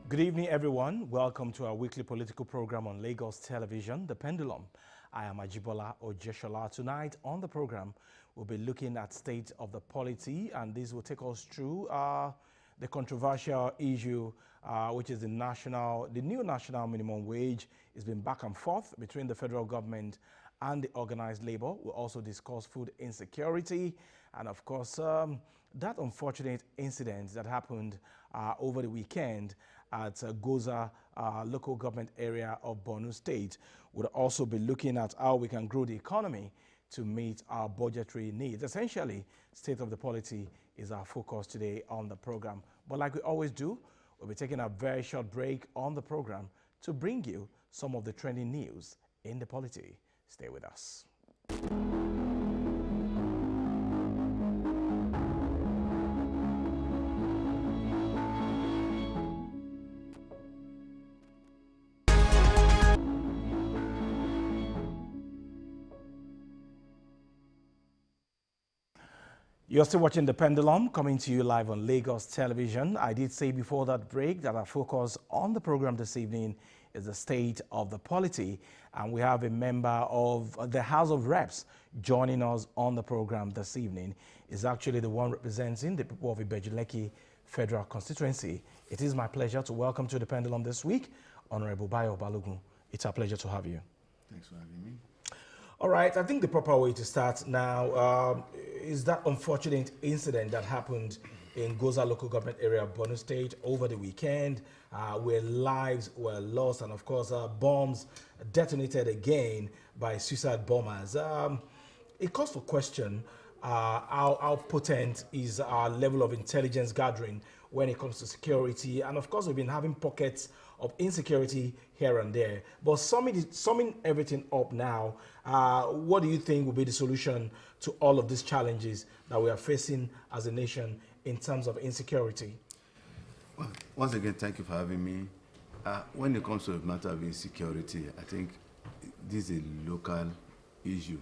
Good evening, everyone. Welcome to our weekly political program on Lagos television, The Pendulum. I am Ajibola Ojeshola. Tonight on the program, we'll be looking at state of the polity, and this will take us through the controversial issue, which is the new national minimum wage. It's been back and forth between the federal government and the organized labor. We'll also discuss food insecurity and, of course, that unfortunate incident that happened over the weekend at Goza local government area of Borno State. We'll also be looking at how we can grow the economy to meet our budgetary needs. Essentially, state of the polity is our focus today on the program. But like we always do, we'll be taking a very short break on the program to bring you some of the trending news in the polity. Stay with us. You're still watching The Pendulum, coming to you live on Lagos television. I did say before that break that our focus on the program this evening is the state of the polity. And we have a member of the House of Reps joining us on the program this evening. Is actually the one representing the people of Ibejuleki Federal Constituency. It is my pleasure to welcome to The Pendulum this week, Honorable Bayo Balogun. It's a pleasure to have you. Thanks for having me. All right, I think the proper way to start now is that unfortunate incident that happened in Goza local government area of Borno State over the weekend, where lives were lost and, of course, bombs detonated again by suicide bombers. It calls for question how potent is our level of intelligence gathering when it comes to security. And, of course, we've been having pockets of insecurity here and there. But summing everything up now, what do you think will be the solution to all of these challenges that we are facing as a nation in terms of insecurity? Well, once again, thank you for having me. When it comes to the matter of insecurity, I think this is a local issue.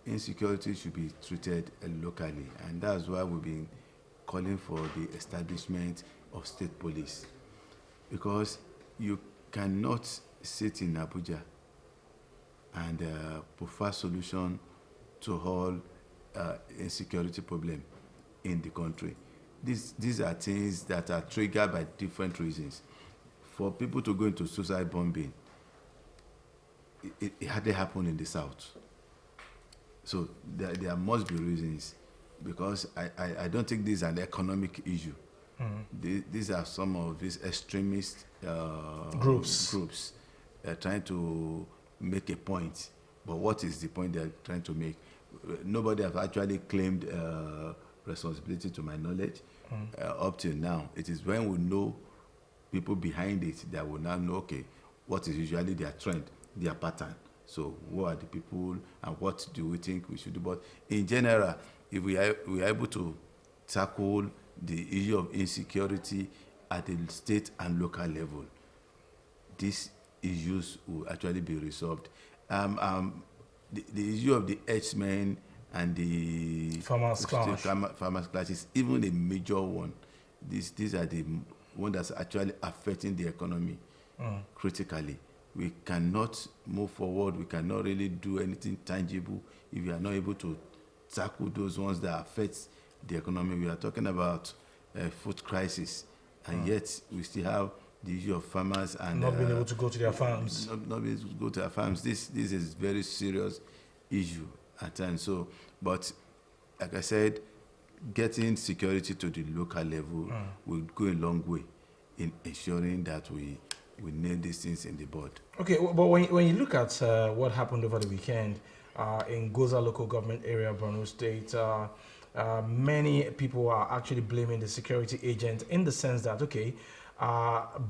Insecurity should be treated locally, and that's why we've been calling for the establishment of state police, because you cannot sit in Abuja and provide solution to all insecurity problem in the country. These are things that are triggered by different reasons. For people to go into suicide bombing, it hardly happened in the south. So there must be reasons, because I don't think this is an economic issue. Mm-hmm. These are some of these extremist groups trying to make a point. But what is the point they're trying to make? Nobody has actually claimed responsibility, to my knowledge, up till now. It is when we know people behind it that we now know, okay, what is usually their trend, their pattern. So who are the people and what do we think we should do? But in general, if we are able to tackle the issue of insecurity at the state and local level, these issues will actually be resolved. The issue of the herdsmen and the farmers clash is even a major one. These are the one that's actually affecting the economy critically. We cannot move forward. We cannot really do anything tangible if we are not able to tackle those ones that affect the economy. We are talking about food crisis, and yet we still have the issue of farmers and not being able to go to their farms. Not being able to go to their farms. This is a very serious issue at times. So, but like I said, getting security to the local level will go a long way in ensuring that we nail these things in the bud. Okay, but when you look at what happened over the weekend in Goza local government area of Borno State, many people are actually blaming the security agent in the sense that, okay,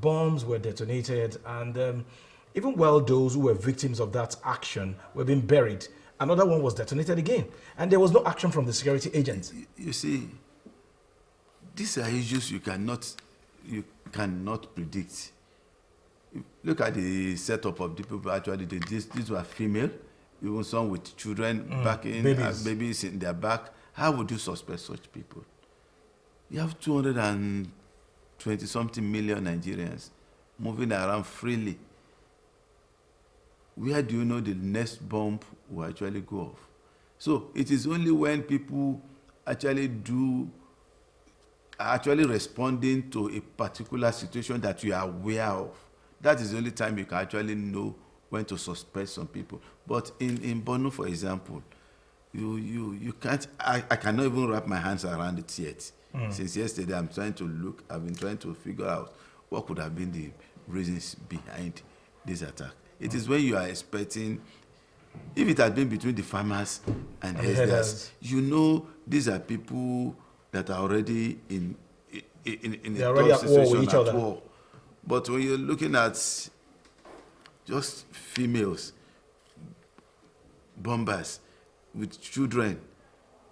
bombs were detonated and even while those who were victims of that action were being buried, another one was detonated again. And there was no action from the security agent. You see, these are issues you cannot predict. Look at the setup of the people actually did. These were female, even some with children babies in their back. How would you suspect such people? You have 220-something million Nigerians. moving around freely, where do you know the next bomb will actually go off? So it is only when people actually are actually responding to a particular situation that you are aware of. That is the only time you can actually know when to suspect some people. But in Borno, for example, you can't. I cannot even wrap my hands around it yet. Since yesterday, I've been trying to figure out what could have been the reasons behind this attack. It is when you are expecting, if it had been between the farmers and herders, you know these are people that are already in a tough situation at war. But when you're looking at just females, bombers with children,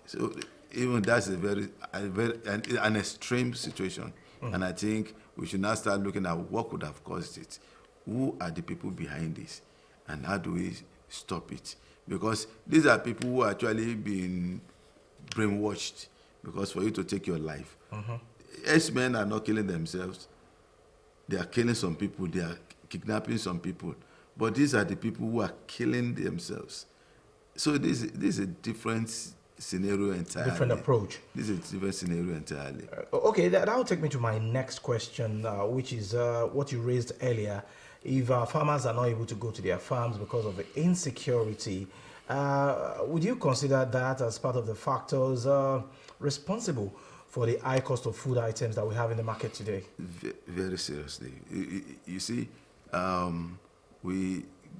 so even that's an extreme situation. And I think we should now start looking at what could have caused it. Who are the people behind this, and how do we stop it? Because these are people who are actually been brainwashed. Because for you to take your life, men are not killing themselves. They are killing some people. They are kidnapping some people. But these are the people who are killing themselves. So this is a different scenario entirely. Different approach. This is a different scenario entirely. Okay, that will take me to my next question, which is what you raised earlier. If farmers are not able to go to their farms because of the insecurity, would you consider that as part of the factors responsible for the high cost of food items that we have in the market today? Very seriously. You see,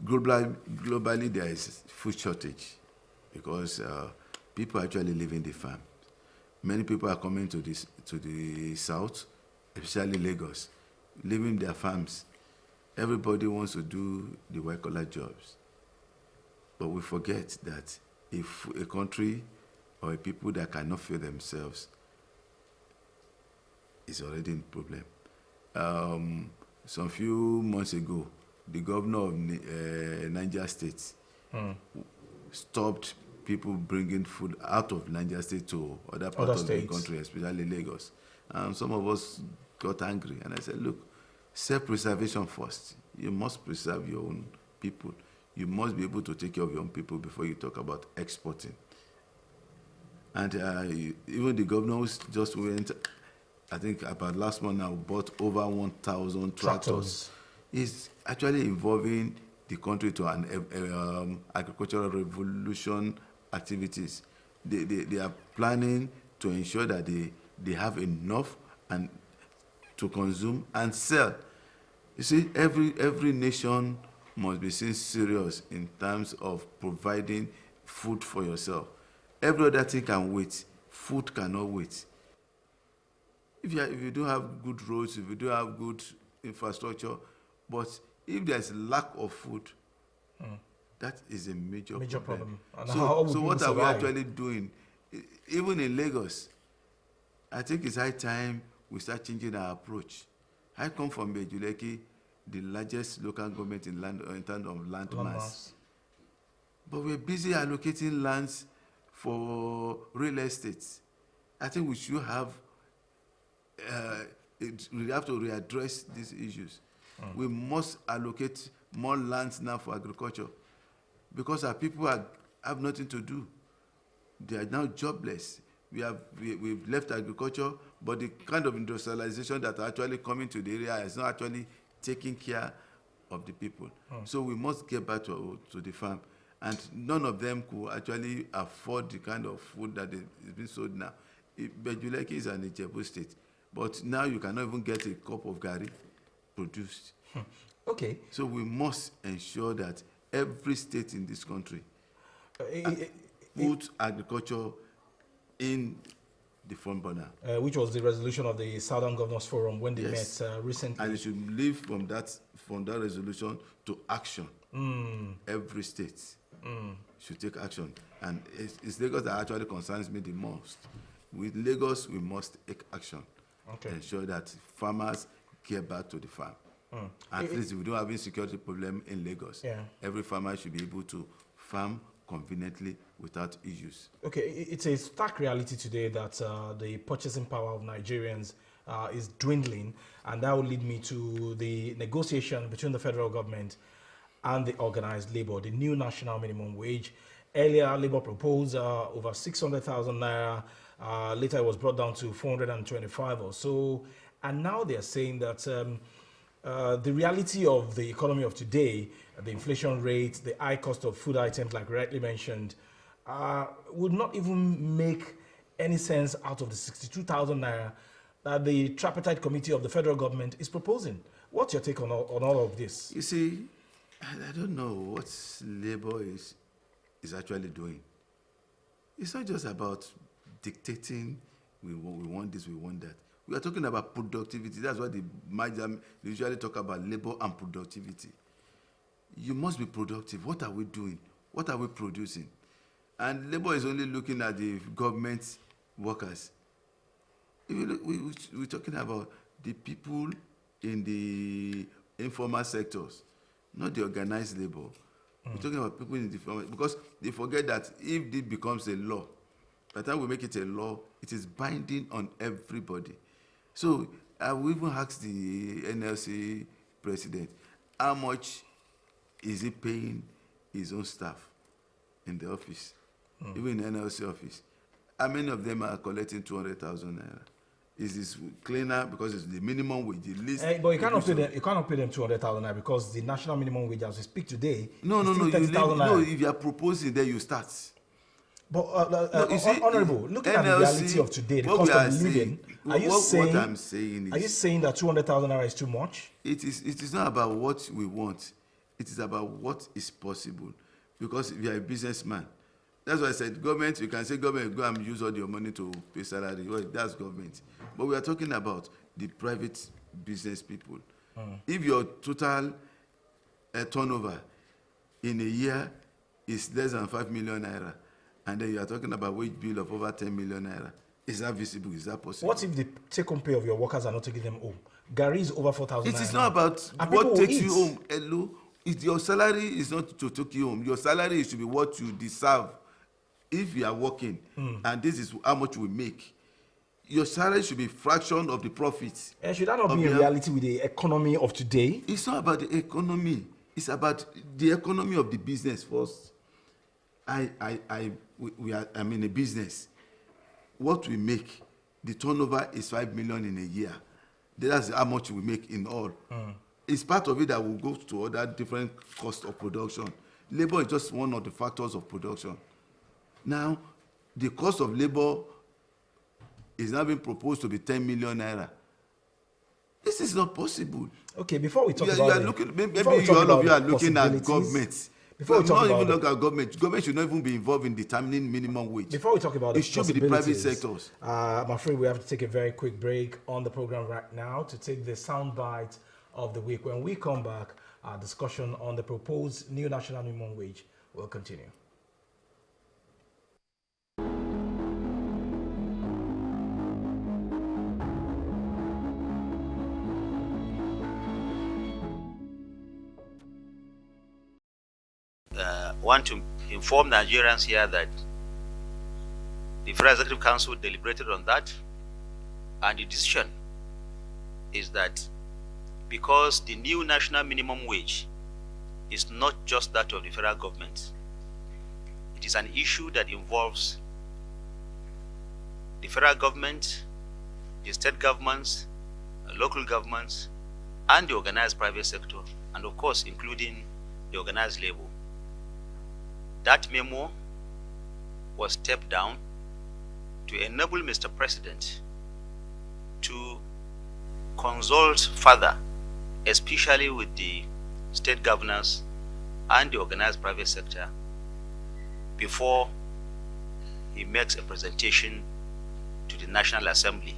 globally there is food shortage because people actually live in the farm. Many people are coming to the south, especially Lagos, leaving their farms. Everybody wants to do the white-collar jobs. But we forget that if a country or a people that cannot feed themselves is already in problem. Some few months ago, the governor of Niger State stopped people bringing food out of Niger State to other parts of the country, especially Lagos. And some of us got angry. And I said, look, self-preservation first. You must preserve your own people. You must be able to take care of your own people before you talk about exporting. And even the governor just went, I think about last month now, bought over 1,000 tractors. It's actually involving the country to an agricultural revolution activities. They are planning to ensure that they have enough and to consume and sell. You see, every nation must be seen serious in terms of providing food for yourself. Every other thing can wait. Food cannot wait. If you don't have good roads, if you don't have good infrastructure, but if there's lack of food, that is a major problem. So what are we actually doing? Even in Lagos, I think it's high time we start changing our approach. I come from Bejuleki, the largest local government in terms of land mass. But we're busy allocating lands for real estate. I think we should have we have to readdress these issues. We must allocate more lands now for agriculture because our people have nothing to do. They are now jobless. We've left agriculture, but the kind of industrialization that are actually coming to the area is not actually taking care of the people. So we must get back to the farm. And none of them could actually afford the kind of food that is being sold now. Bejuleki is an Ijebu state, but now you cannot even get a cup of garri produced. Okay. So we must ensure that every state in this country put agriculture in the front burner. Which was the resolution of the Southern Governors Forum when they met recently. And it should live from that resolution to action. Every state should take action. And it's Lagos that actually concerns me the most. With Lagos, we must take action to ensure that farmers get back to the farm. At least if we don't have insecurity problem in Lagos, every farmer should be able to farm conveniently without issues. Okay, it's a stark reality today that the purchasing power of Nigerians is dwindling, and that will lead me to the negotiation between the federal government and the organized labor, the new national minimum wage. Earlier, Labour proposed over 600,000 naira. Later, it was brought down to 425 or so. And now they're saying that the reality of the economy of today, the inflation rate, the high cost of food items, like rightly mentioned, would not even make any sense out of the 62,000 naira that the tripartite committee of the federal government is proposing. What's your take on all of this? You see, I don't know what Labour is actually doing. It's not just about dictating, we want this, we want that. We are talking about productivity. That's what they usually talk about, labor and productivity. You must be productive. What are we doing? What are we producing? And Labour is only looking at the government workers. We're talking about the people in the informal sectors, not the organized labor. We're talking about people in the formal, because they forget that if this becomes a law, by the time we make it a law, it is binding on everybody. So I will even ask the NLC president, how much is he paying his own staff in the office, even in the NLC office? How many of them are collecting 200,000 naira? Is this cleaner because it's the minimum wage, the least? But you cannot pay them. You cannot pay them 200,000 naira because the national minimum wage, as we speak today, No. If you are proposing, then you start. But you see, Honorable, looking at the reality of today, the cost of living, what I'm saying is, are you saying that 200,000 naira is too much? It is not about what we want. It is about what is possible. Because if you are a businessman, that's why I said government, you can say government, go and use all your money to pay salary. Well, that's government. But we are talking about the private business people. If your total turnover in a year is less than 5 million naira, and then you are talking about wage bill of over 10 million naira, is that visible? Is that possible? What if the take-home pay of your workers are not taking them home? Gary is over 4,000 naira. It is not about what takes you home. Hello? Your salary is not to take you home. Your salary is to be what you deserve. If you are working, and this is how much we make, your salary should be a fraction of the profits. Should that not be in reality with the economy of today? It's not about the economy. It's about the economy of the business first. I'm in a business. What we make, the turnover is 5 million in a year. That's how much we make in all. It's part of it that will go to other different costs of production. Labor is just one of the factors of production. Now, the cost of labor is now being proposed to be 10 million naira. This is not possible. Okay, before we talk about all of you are looking at government. Before we talk about even look at government should not even be involved in determining minimum wage. Before we talk about it should be the private sectors. I'm afraid we have to take a very quick break on the program right now to take the soundbite of the week. When we come back, our discussion on the proposed new national minimum wage will continue. Want to inform Nigerians here that the Federal Executive Council deliberated on that, and the decision is that because the new national minimum wage is not just that of the federal government, it is an issue that involves the federal government, the state governments, local governments, and the organized private sector, and of course including the organized labor. That memo was stepped down to enable Mr. President to consult further, especially with the state governors and the organized private sector, before he makes a presentation to the National Assembly.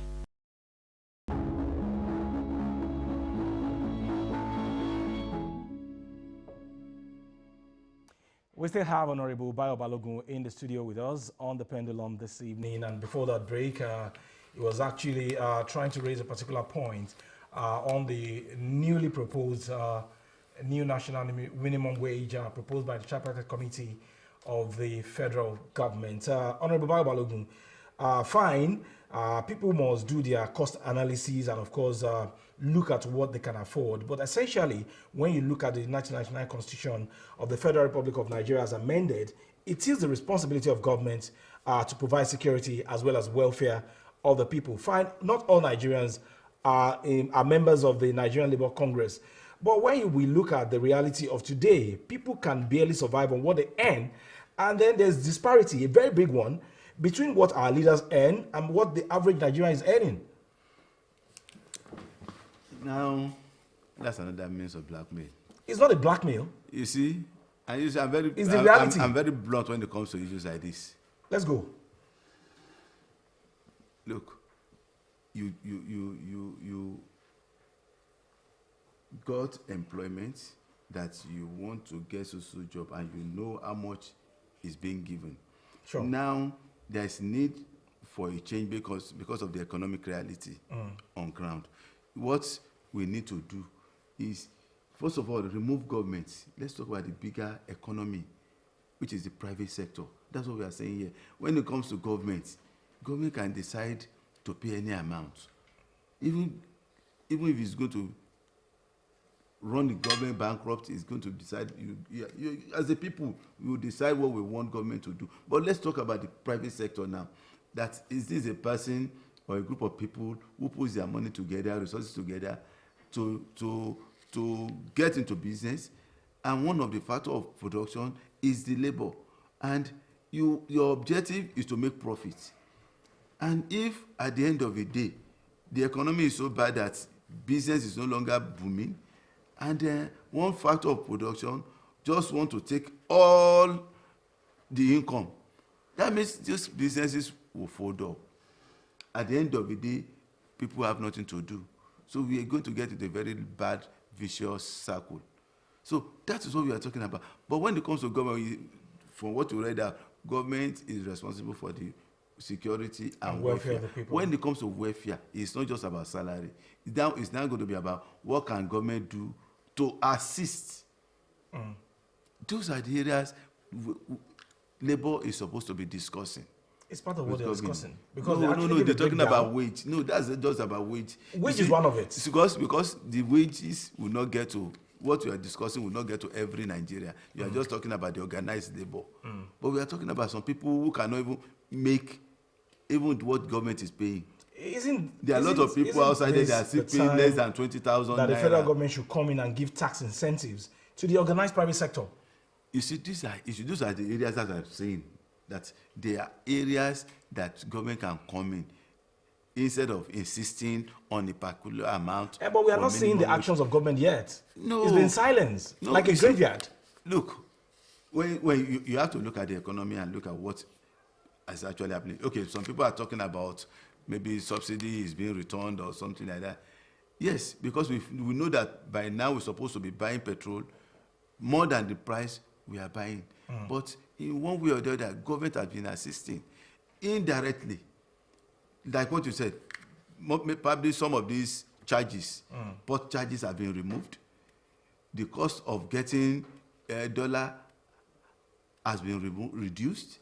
We still have Honorable Bayo Balogun in the studio with us on the Pendulum this evening. And before that break, he was actually trying to raise a particular point on the newly proposed new national minimum wage proposed by the Tripartite Committee of the federal government. Honorable Bayo Balogun, fine, people must do their cost analysis and, of course, look at what they can afford. But essentially, when you look at the 1999 Constitution of the Federal Republic of Nigeria as amended, it is the responsibility of government to provide security as well as welfare of the people. Fine, not all Nigerians are members of the Nigerian Labour Congress. But when we look at the reality of today, people can barely survive on what they earn. And then there's disparity, a very big one, between what our leaders earn and what the average Nigerian is earning. Now, that's another means of blackmail. It's not a blackmail. You see, I'm very, It's the reality. I'm very blunt when it comes to issues like this. Let's go. Look, you got employment that you want to get social job and you know how much is being given. Sure. Now there's need for a change because of the economic reality on ground. What we need to do is, first of all, remove government. Let's talk about the bigger economy, which is the private sector. That's what we are saying here. When it comes to government can decide to pay any amount. Even if it's going to run the government bankrupt, it's going to decide, you as a people, we will decide what we want government to do. But let's talk about the private sector now. That is this a person or a group of people who puts their money together, resources together to get into business, and one of the factors of production is the labor, and your objective is to make profit. And if at the end of the day the economy is so bad that business is no longer booming, and one factor of production just want to take all the income, that means these businesses will fold up. At the end of the day, people have nothing to do. So we are going to get into a very bad, vicious circle. So that is what we are talking about. But when it comes to government, from what you read out, government is responsible for the security and welfare of the people. When it comes to welfare, it's not just about salary. It's now going to be about what can government do to assist. Those are the areas labor is supposed to be discussing. It's part of what they're discussing. Because they're talking about wage. No, that's just about wage. Wage is one of it. It's because the wages will not get to, what we are discussing will not get to every Nigeria. You are just talking about the organized labor. But we are talking about some people who cannot even make even what government is paying. There are a lot of people outside there that are still paying less than 20,000 that naira. The federal government should come in and give tax incentives to the organized private sector. You see, those are the areas that I'm saying, that there are areas that government can come in instead of insisting on a particular amount. But we are not seeing the actions of government yet. No. It's been silence, like a graveyard. Look, when you have to look at the economy and look at what is actually happening. Okay, some people are talking about maybe subsidy is being returned or something like that. Yes, because we know that by now we're supposed to be buying petrol more than the price we are buying. But in one way or the other, government has been assisting indirectly. Like what you said, probably some of these charges, port charges have been removed. The cost of getting a dollar has been reduced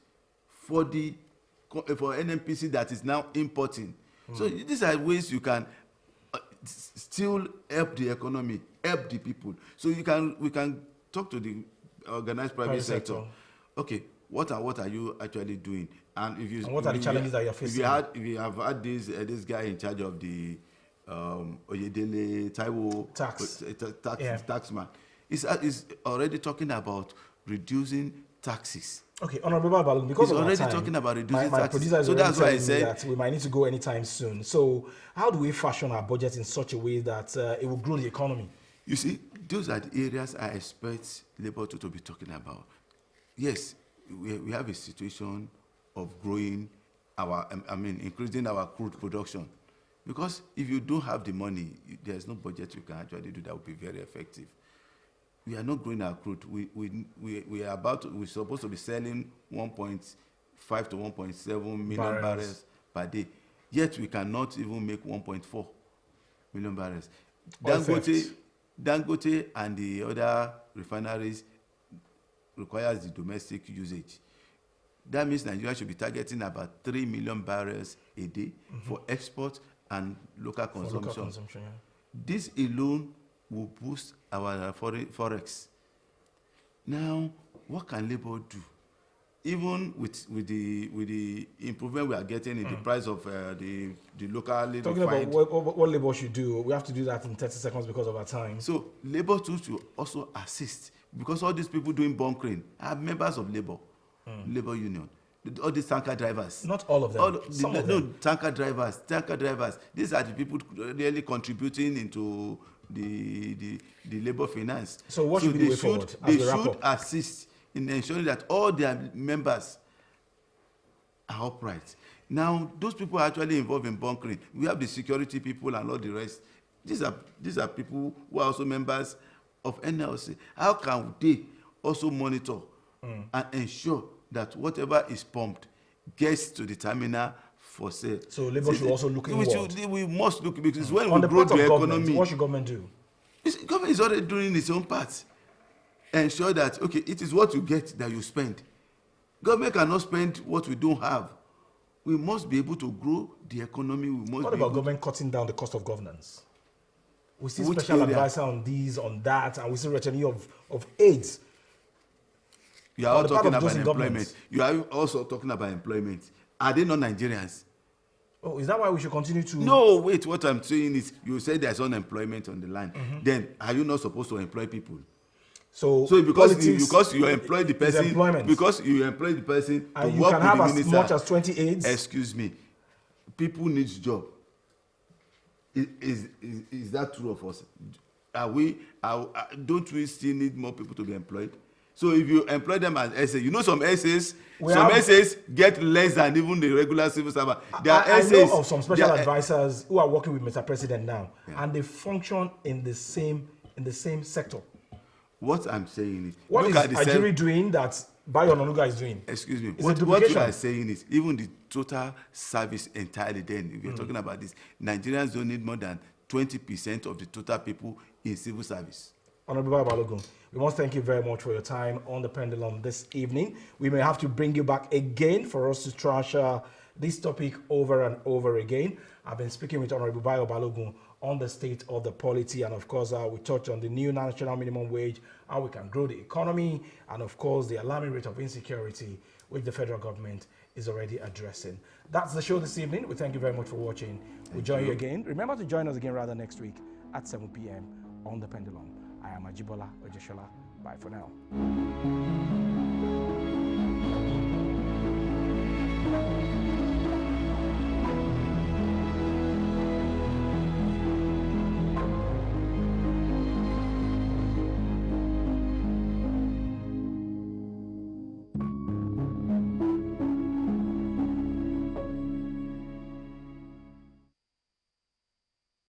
for NNPC that is now importing. So these are ways you can still help the economy, help the people. So we can talk to the organized private sector. Okay, what are you actually doing? And what are the challenges that you're facing? If you have had this guy in charge of the Oyedele Taiwo taxman, is already talking about reducing taxes. Okay, Honorable Balogun, because he's of already our time, talking about reducing my taxes. producer is So that's why I said that we might need to go anytime soon. So how do we fashion our budget in such a way that it will grow the economy? You see, those are the areas I expect Labour to be talking about. Yes, we have a situation of growing increasing our crude production. Because if you don't have the money, there's no budget you can actually do that would be very effective. We are not growing our crude. We're supposed to be selling 1.5 to 1.7 million barrels per day. Yet we cannot even make 1.4 million barrels. Dangote and the other refineries requires the domestic usage. That means Nigeria should be targeting about 3 million barrels a day for export and local consumption. Yeah. This alone will boost our forex. Now, what can Labour do? Even with the improvement we are getting in the price of the locally talking refined. about what Labour should do, we have to do that in 30 seconds because of our time. So Labour too should also assist, because all these people doing bunkering are members of Labour Union. All these tanker drivers. Not all of them. Some of them. Tanker drivers. These are the people really contributing into the Labour finance. So what should be the way forward? They should assist in ensuring that all their members are upright. Now, those people are actually involved in bunkering. We have the security people and all the rest. These are people who are also members of NLC. How can they also monitor and ensure that whatever is pumped gets to the terminal for sale? So Labour should also look inward. We must look, because when on we grow the economy, what should government do? Government is already doing its own part. Ensure that, okay, it is what you get that you spend. Government cannot spend what we don't have. We must be able to grow the economy. What about government cutting down the cost of governance? We see special advisor on these, on that, and we see returning of aids. You are all talking about employment. You are also talking about employment. Are they not Nigerians? Oh, is that why we should continue to... No, wait, what I'm saying is, you said there's unemployment on the line. Then, are you not supposed to employ people? So because you employ the person, because you employ the person and to you work can with have the as minister. much as 20 aides. Excuse me, people need job. Is that true of us? Don't we still need more people to be employed? So if you employ them as essays, you know some essays get less than even the regular civil servant. I know of some special advisors who are working with Mr. President now, and they function in the same sector. What I'm saying is, what is Ajiri doing that Bayo is doing? Excuse me. What you are saying is, even the total service entirely, then, if you're talking about this, Nigerians don't need more than 20% of the total people in civil service. Honorable Balogun, we must thank you very much for your time on the Pendulum this evening. We may have to bring you back again for us to trash this topic over and over again. I've been speaking with Honorable Bayo Balogun on the state of the polity, and of course we touched on the new national minimum wage, how we can grow the economy, and of course the alarming rate of insecurity which the federal government is already addressing. That's the show this evening. We thank you very much for watching. We'll join you again. Remember to join us again next week at 7 p.m. on the Pendulum. I am Ajibola Ojeshola. Bye for now.